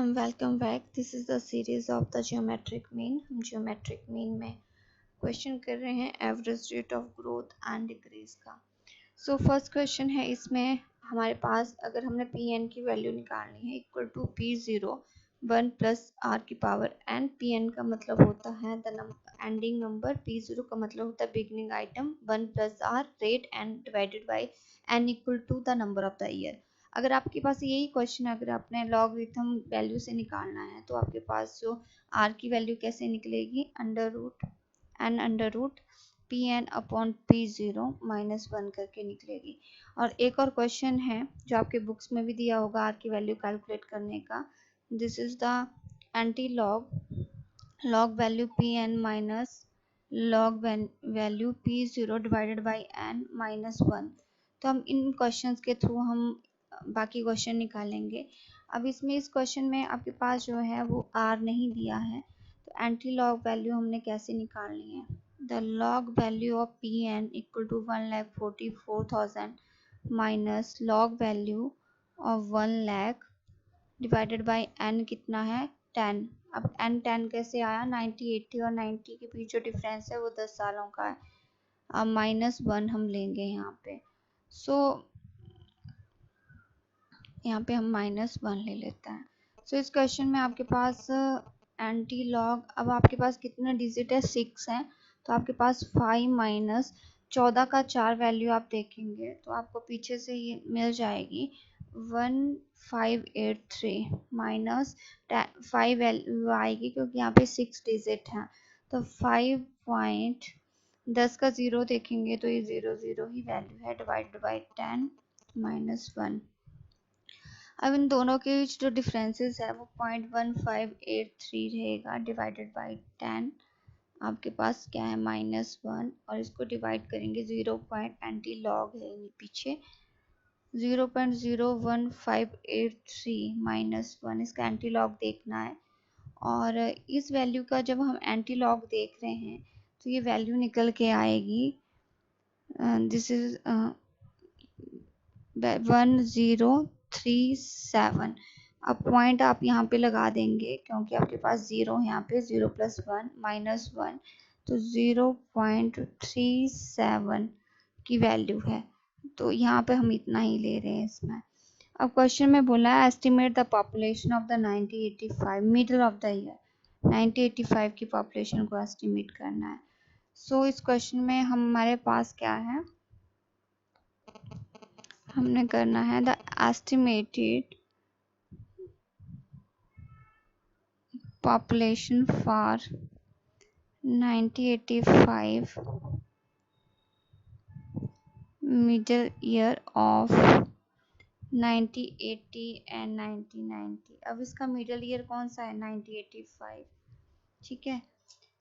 Welcome back. This is the series of the geometric mean. हम geometric mean में question कर रहे हैं average rate of growth and decrease का। So first question है, इसमें हमारे पास अगर हमने पी एन की वैल्यू निकालनी है equal to P zero one plus R की पावर एन। पी एन का मतलब होता है the ending number, P zero का मतलब होता है beginning item, one plus R rate and divided by N equal to the number of the year. अगर आपके पास यही क्वेश्चन है, अगर आपने लॉगरिथम वैल्यू से निकालना है तो आपके पास जो आर की वैल्यू कैसे निकलेगी, under root P N upon P zero minus one करके निकलेगी। और एक और क्वेश्चन है जो आपके बुक्स में भी दिया होगा आर की वैल्यू कैलकुलेट करने का। This is the anti log value P N minus log value P zero divided by N minus one. तो हम इन क्वेश्चंस के थ्रू हम बाकी क्वेश्चन निकालेंगे। अब इसमें इस क्वेश्चन में आपके पास जो है वो आर नहीं दिया है, तो एंटी लॉग वैल्यू हमने कैसे निकालनी है। The log value of P N equal to 1,44,000 minus log value of 1,00,000 divided by N कितना है 10। अब एन 10 कैसे आया, 90 80 और 90 के बीच जो डिफरेंस है वो 10 सालों का है। अब माइनस वन हम लेंगे यहाँ पे। यहाँ पे हम माइनस वन ले लेते हैं। सो इस क्वेश्चन में आपके पास एंटी लॉग, अब आपके पास कितना डिजिट है, 6 है, तो आपके पास 5 माइनस 14 का 4 वैल्यू आप देखेंगे तो आपको पीछे से ये मिल जाएगी 1583 माइनस 5 वैल्यू आएगी क्योंकि यहाँ पे 6 डिजिट हैं। तो 5.10 का 0 देखेंगे तो ये 0 ही वैल्यू है डिवाइडेड बाई 10 माइनस 1। अब इन दोनों के जो डिफरेंसेस है वो 0.1583 रहेगा डिवाइडेड बाई 10। आपके पास क्या है माइनस वन, और इसको डिवाइड करेंगे 0 एंटी लॉग है पीछे 0.01583 माइनस वन, इसका एंटी लॉग देखना है। और इस वैल्यू का जब हम एंटी लॉग देख रहे हैं तो ये वैल्यू निकल के आएगी, दिस इज 1037। अब पॉइंट आप यहाँ पे लगा देंगे क्योंकि आपके पास 0 है, यहाँ पे 0 प्लस 1 माइनस 1, तो 0.37 की वैल्यू है। तो यहाँ पे हम इतना ही ले रहे हैं इसमें। अब क्वेश्चन में बोला है estimate the population of the 1985 middle of the year. 1985 की पॉपुलेशन को एस्टिमेट करना है। सो इस क्वेश्चन में हमारे पास क्या है, हमने करना है the estimated population for 1985 middle year of 1980 and 1990। अब इसका मिडल ईयर कौन सा है, 1985, ठीक है।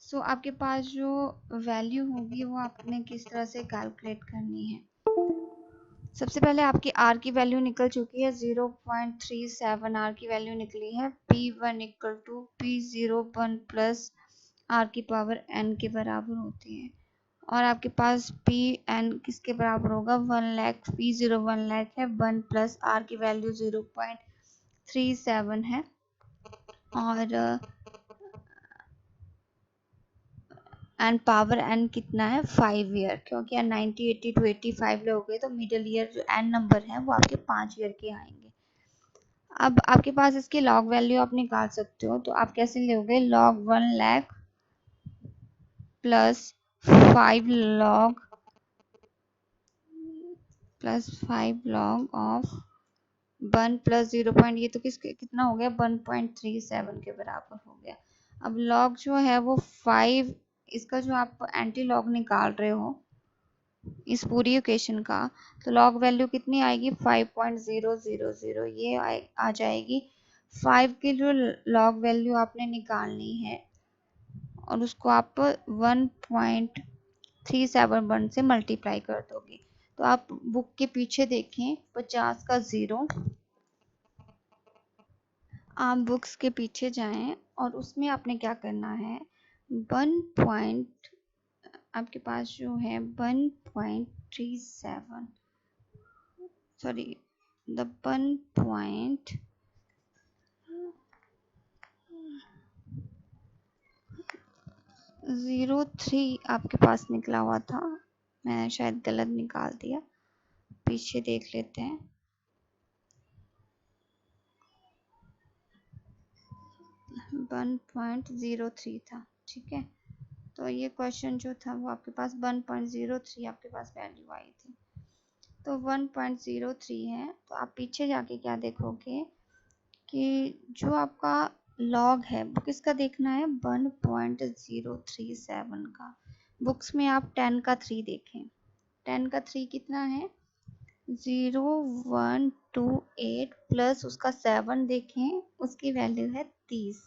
सो आपके पास जो वैल्यू होगी वो आपने किस तरह से कैलकुलेट करनी है। सबसे पहले आपकी आर की वैल्यू निकल चुकी है 0.37 आर की वैल्यू निकली है। P1 equal to P01 plus R की पावर n के बराबर होती है, और आपके पास पी एन किसके बराबर होगा, 1,00,000। P0 1,00,000 है, 1 प्लस आर की वैल्यू 0.37 है, और एंड पावर एन कितना है 5 ईयर, क्योंकि 90 80 टू 85 लोगे तो मिडिल ईयर जो एन नंबर है वो आपके 5 ईयर के आएंगे। अब आपके पास इसकी लॉग वैल्यू आप निकाल सकते हो, तो आप कैसे लोगे, log 1,00,000 plus 5 log of 1 plus 0. ये तो कितना हो गया, 1.37 के बराबर हो गया। अब लॉग जो है वो 5, इसका जो आप एंटी लॉग निकाल रहे हो इस पूरी इक्वेशन का, तो लॉग वैल्यू कितनी आएगी 5.000, ये आ जाएगी। 5 की जो लॉग वैल्यू आपने निकालनी है और उसको आप 1.371 से मल्टीप्लाई कर दोगे। तो आप बुक के पीछे देखें 50 का 0, आप बुक्स के पीछे जाएं और उसमें आपने क्या करना है, 1. आपके पास जो है 1.37, सॉरी द 1. 0.3 आपके पास निकला हुआ था, मैंने शायद गलत निकाल दिया, पीछे देख लेते हैं। वन 1.03 था, ठीक है। तो ये क्वेश्चन जो था वो आपके पास 1.03 आपके पास वैल्यू आई थी, तो 1.03 है। तो आप पीछे जाके क्या देखोगे कि जो आपका लॉग है वो किसका देखना है, 1.037 का। बुक्स में आप 10 का 3 देखें, 10 का 3 कितना है, 0128 प्लस उसका 7 देखें, उसकी वैल्यू है 30।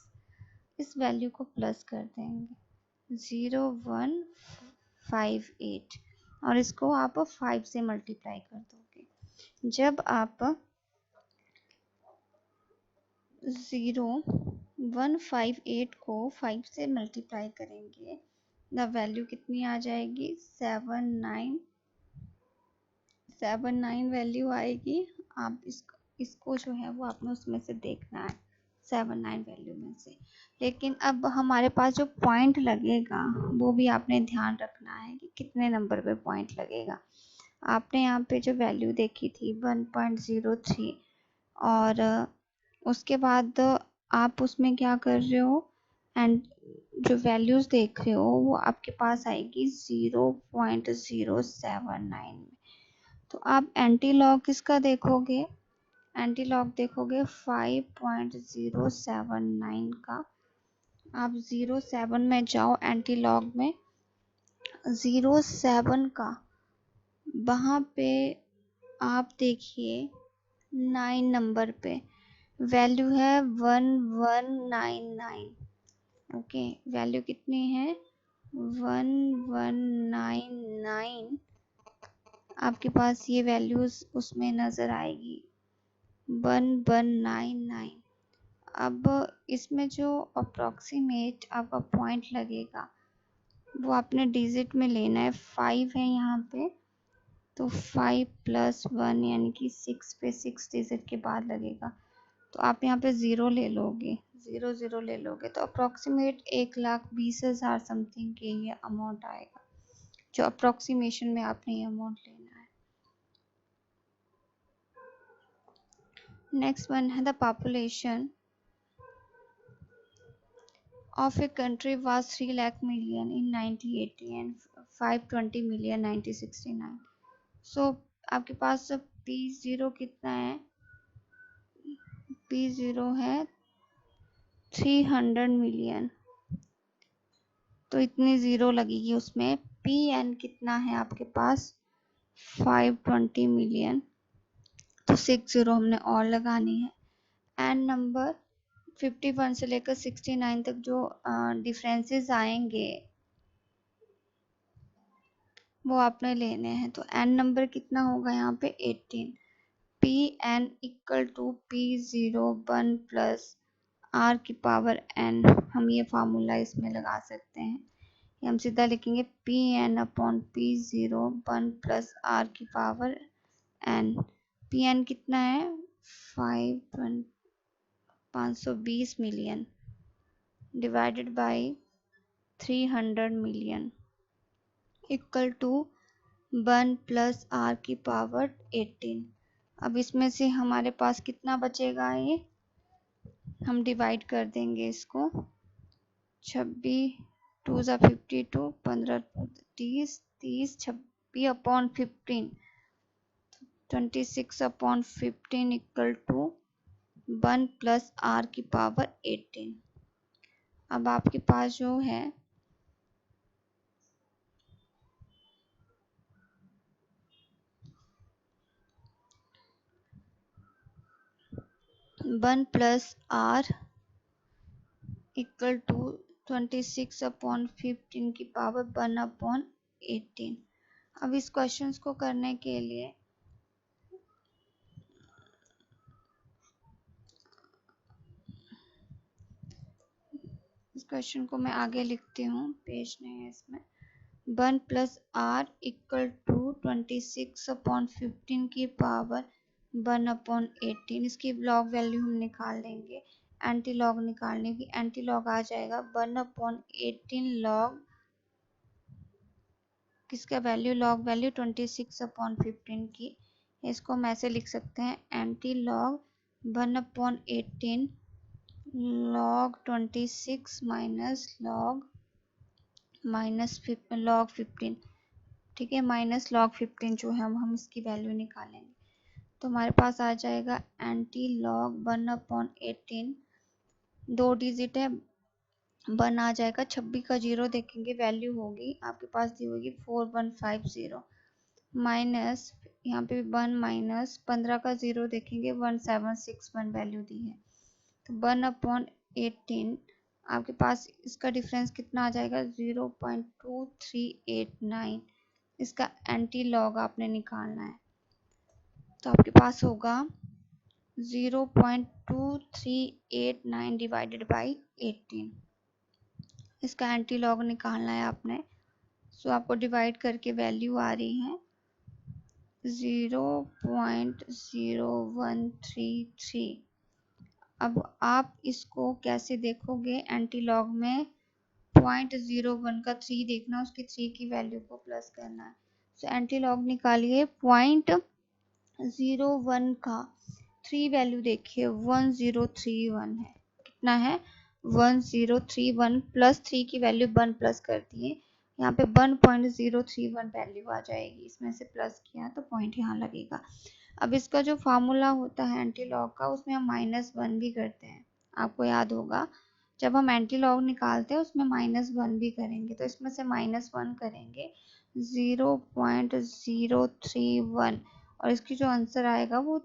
इस वैल्यू को प्लस कर देंगे 0158 और इसको आप 5 से मल्टीप्लाई कर दोगे। जब आप 0158 को 5 से मल्टीप्लाई करेंगे, द वैल्यू कितनी आ जाएगी, 79 वैल्यू आएगी। आप इसको जो है वो आपने उसमें से देखना है, 79 वैल्यू में से। लेकिन अब हमारे पास जो पॉइंट लगेगा वो भी आपने ध्यान रखना है कि कितने नंबर पे पॉइंट लगेगा। आपने यहाँ पे जो वैल्यू देखी थी 1.03 और उसके बाद आप उसमें क्या कर रहे हो, एंड जो वैल्यूज देख रहे हो वो आपके पास आएगी 0.079 में। तो आप एंटी लॉग किसका देखोगे, एंटी लॉग देखोगे 5.079 का। आप 07 में जाओ, एंटी लॉग में 07 का, वहाँ पे आप देखिए 9 नंबर पे वैल्यू है 1199। ओके, वैल्यू कितनी है 1199। आपके पास ये वैल्यूज उसमें नज़र आएगी 1199। अब इसमें जो अप्रॉक्सीमेट आपका पॉइंट लगेगा वो आपने डिजिट में लेना है। 5 है यहाँ पे, तो 5 + 1 यानी कि 6 पे 6 डिजिट के बाद लगेगा। तो आप यहाँ पे 0 ले लोगे, 0 ले लोगे तो अप्रॉक्सीमेट 1,20,000 समथिंग के ये अमाउंट आएगा, जो अप्रॉक्सीमेशन में आपने ये अमाउंट लेना है। नेक्स्ट वन है the population of a country was 3 lakh million in 1980 and 520 million 1969. So आपके पास P0 कितना है, P0 है 300 मिलियन, तो इतनी ज़ीरो लगेगी उसमें। Pn कितना है आपके पास 520 मिलियन, तो 6 ज़ीरो हमने और लगानी है। एन नंबर 51 से लेकर 69 तक जो डिफरेंसेस आएंगे वो आपने लेने हैं। तो एन नंबर कितना होगा यहाँ पे 18। P N equal to P0 1 plus R की पावर n, हम ये फार्मूला इसमें लगा सकते हैं। ये हम सीधा लिखेंगे Pn upon P0 1 plus R की पावर n। Pn कितना है 520 million divided by 300 million equal to 1 plus R की पावर 18। अब इसमें से हमारे पास कितना बचेगा, ये हम डिवाइड कर देंगे इसको, 26 2 ज़ा 52, 15 30, 30 26 upon 15, 26 upon 15 equal to 1 plus R की पावर 18। अब आपके पास जो है 1 plus R equal to 26 upon 15 की पावर 1 अपॉन 18। अब इस क्वेश्चन को करने के लिए इस क्वेश्चन को मैं आगे लिखती हूँ, पेज नहीं है इसमें। 1 plus R equal to 26 upon 15 की पावर 1 अपॉन 18। इसकी लॉग वैल्यू हम निकाल लेंगे, एंटी लॉग निकालने की। एंटी लॉग आ जाएगा 1 अपॉन 18 लॉग किसका वैल्यू, लॉग वैल्यू 26/15 की। इसको हम ऐसे लिख सकते हैं anti log 1/18 log 26 minus log 15। ठीक है, माइनस लॉग 15 जो है हम इसकी वैल्यू निकालेंगे तो हमारे पास आ जाएगा एंटी लॉग 1/18, 2 डिजिट है, 1 आ जाएगा, 26 का 0 देखेंगे वैल्यू होगी आपके पास दी होगी 4150 माइनस यहाँ पे 1 माइनस 15 का 0 देखेंगे 1761 वैल्यू दी है। तो 1/18 आपके पास इसका डिफरेंस कितना आ जाएगा 0.2389। इसका एंटी लॉग आपने निकालना है तो आपके पास होगा 0.2389 डिवाइडेड बाई 18। इसका एंटी लॉग निकालना है आपने। सो आपको डिवाइड करके वैल्यू आ रही है 0.0133। अब आप इसको कैसे देखोगे, एंटी लॉग में 0.01 का 3 देखना, उसकी 3 की वैल्यू को प्लस करना है। सो एंटी लॉग निकालिए, 0.01 का 3 वैल्यू देखिए 1031 है। कितना है 1031 प्लस 3 की वैल्यू 1 प्लस कर दिए, यहाँ पे 1.031 वैल्यू आ जाएगी। इसमें से प्लस किया तो पॉइंट यहाँ लगेगा। अब इसका जो फार्मूला होता है एंटी लॉग का, उसमें हम -1 भी करते हैं। आपको याद होगा जब हम एंटी लॉग निकालते हैं उसमें -1 भी करेंगे, तो इसमें से -1 करेंगे 0.031 और इसकी जो आंसर आएगा वो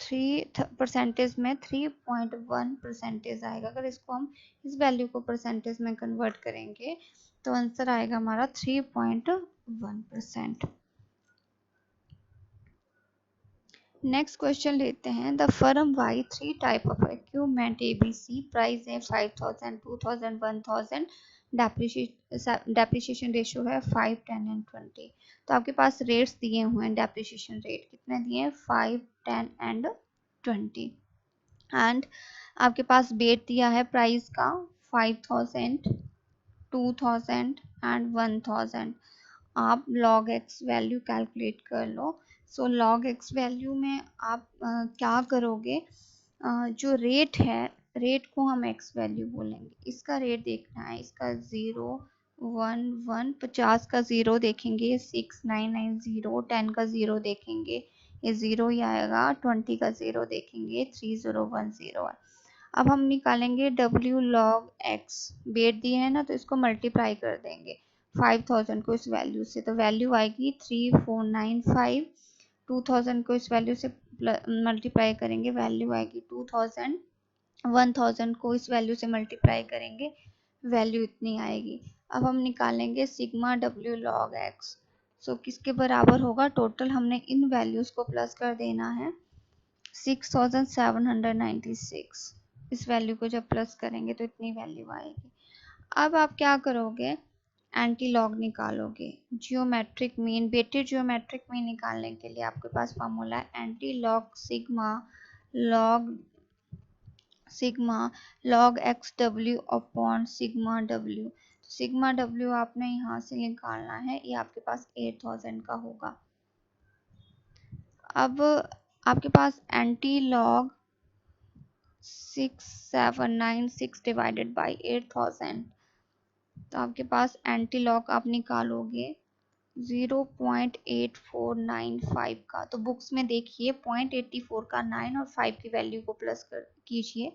3% में 3.1% आएगा। अगर इसको हम इस वैल्यू को परसेंटेज में कन्वर्ट करेंगे तो आंसर आएगा हमारा 3.1%। नेक्स्ट क्वेश्चन लेते हैं। The firm Y 3 type of equipment ABC, price है 5000, 2000, 1000, डेप्रिसिएशन रेशियो है 5, 10 एंड 20। तो आपके पास रेट्स दिए हुए हैं, डेप्रिसिएशन रेट कितने दिए हैं 5, 10 एंड 20 एंड आपके पास बेट दिया है प्राइस का 5000, 2000 एंड 1000। आप log x वैल्यू कैलकुलेट कर लो। सो log x वैल्यू में आप क्या करोगे, जो रेट है, रेट को हम x वैल्यू बोलेंगे। इसका रेट देखना है, इसका 0, 1, 1, 50 का 0 देखेंगे, 6, 9, 9, 0, 10 का 0 देखेंगे, ये 0 ही आएगा, 20 का 0 देखेंगे, 3010 है। अब हम निकालेंगे w log x, बेट दिए है ना तो इसको मल्टीप्लाई कर देंगे 5000 को इस वैल्यू से, तो वैल्यू आएगी 3495। 2000 को इस वैल्यू से मल्टीप्लाई करेंगे, वैल्यू आएगी 2000। 1000 को इस वैल्यू से मल्टीप्लाई करेंगे, वैल्यू इतनी आएगी। अब हम निकालेंगे सिग्मा w log x। सो किसके बराबर होगा, टोटल हमने इन वैल्यूज को प्लस कर देना है 6796। इस वैल्यू को जब प्लस करेंगे तो इतनी वैल्यू आएगी। अब आप क्या करोगे, एंटी लॉग निकालोगे। जियोमेट्रिक मीन, बेटे जियोमेट्रिक मीन निकालने के लिए आपके पास फॉर्मूला है anti log sigma log x W upon sigma W. Sigma W आपने यहाँ से निकालना है, ये आपके पास 8000 का होगा। अब आपके पास एंटी लॉग 6796 डिवाइडेड बाई 8000, तो आपके पास एंटी लॉग आप निकालोगे 0.8495 का। तो बुक्स में देखिए 0.84 का 9 और 5 की वैल्यू को प्लस कर कीजिए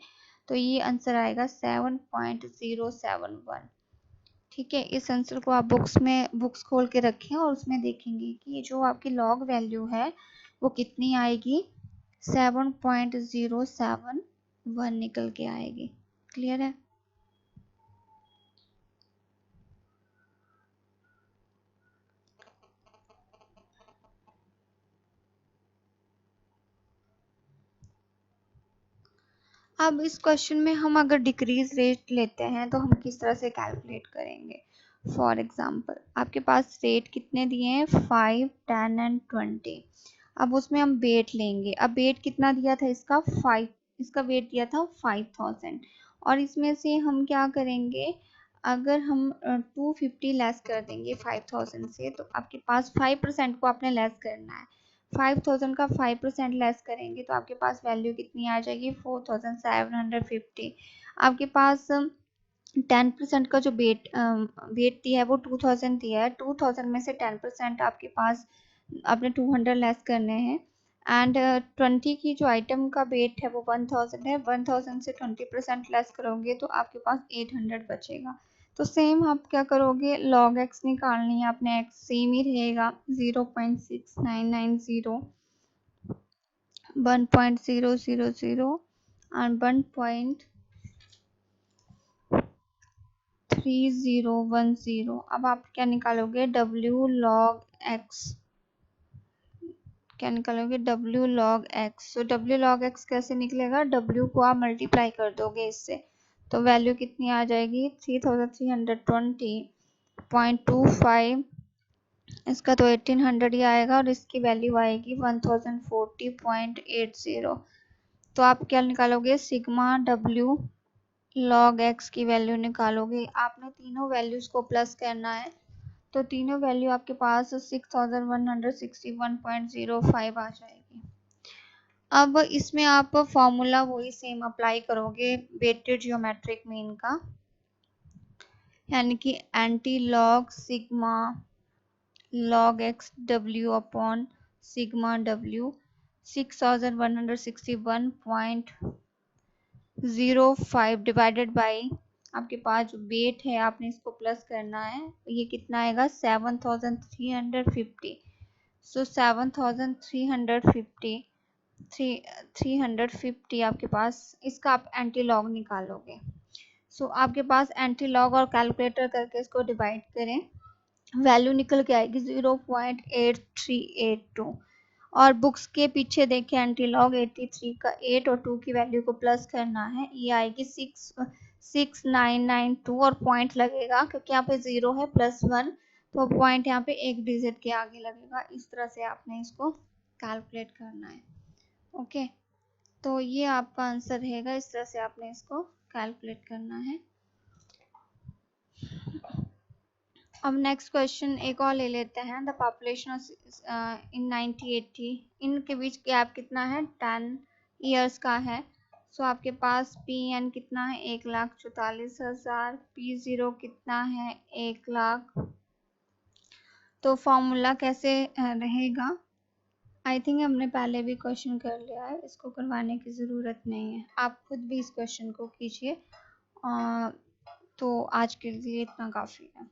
तो ये आंसर आएगा 7.071। ठीक है, इस आंसर को आप बुक्स खोल के रखें और उसमें देखेंगे कि ये जो आपकी लॉग वैल्यू है वो कितनी आएगी, 7.071 निकल के आएगी। क्लियर है। अब इस क्वेश्चन में हम अगर डिक्रीज रेट लेते हैं तो हम किस तरह से कैलकुलेट करेंगे। फॉर एग्जांपल आपके पास रेट कितने दिए हैं 5, 10 एंड 20। अब उसमें हम वेट लेंगे। अब वेट कितना दिया था इसका 5, इसका वेट दिया था 5000 और इसमें से हम क्या करेंगे, अगर हम 250 लेस कर देंगे 5000 से, तो आपके पास 5% को आपने लेस करना है। 5000 का 5% लेस करेंगे तो आपके पास वैल्यू कितनी आ जाएगी, 4750। आपके पास 10% का जो वेट दिया है वो 2000 दिया है। 2000 में से 10% आपके पास आपने 200 लेस करने हैं। एंड 20 की जो आइटम का वेट है वो 1000 है। 1000 से 20% लेस करोगे तो आपके पास 800 बचेगा। तो सेम आप क्या करोगे, log x निकालनी है आपने, x सेम ही रहेगा 0.6990, 1.000 and 1.3010। अब आप क्या निकालोगे, w log x, क्या निकालोगे, w log x। तो w log x कैसे निकलेगा, w को आप मल्टीप्लाई कर दोगे इससे, तो वैल्यू कितनी आ जाएगी, 3320.25। इसका तो 1800 ही आएगा और इसकी वैल्यू आएगी 1040.80। तो आप क्या निकालोगे, सिग्मा w log x की वैल्यू निकालोगे। आपने तीनों वैल्यूज को प्लस करना है, तो तीनों वैल्यू आपके पास 6161.05 आ जाएगी। अब इसमें आप फॉर्मूला वही सेम अप्लाई करोगे वेटेड जियोमेट्रिक मीन का, यानी कि anti log sigma log x w upon sigma w, 6161.05 divided by आपके पास जो वेट है आपने इसको प्लस करना है, ये कितना आएगा 7350। सो 7350 350 आपके पास, इसका आप एंटी लॉग निकालोगे। सो आपके पास एंटी लॉग और कैलकुलेटर करके इसको डिवाइड करें, वैल्यू निकल के आएगी 0.8382। और बुक्स के पीछे देखें एंटी लॉग 83 का 8 और 2 की वैल्यू को प्लस करना है, ये आएगी 6992 और पॉइंट लगेगा क्योंकि यहाँ पे 0 है +1, तो पॉइंट यहाँ पे एक डिजिट के आगे लगेगा। इस तरह से आपने इसको कैलकुलेट करना है। ओके, तो ये आपका आंसर रहेगा, इस तरह से आपने इसको कैलकुलेट करना है। अब नेक्स्ट क्वेश्चन एक और ले लेते हैं। द पॉपुलेशन इन 1980, इनके बीच गैप कितना है, 10 ईयर्स का है। सो आपके पास पी एन कितना है, 1,44,000। P0 कितना है, 1,00,000। तो फॉर्मूला कैसे रहेगा, आई थिंक हमने पहले भी क्वेश्चन कर लिया है, इसको करवाने की ज़रूरत नहीं है, आप खुद भी इस क्वेश्चन को कीजिए। तो आज के लिए इतना काफ़ी है।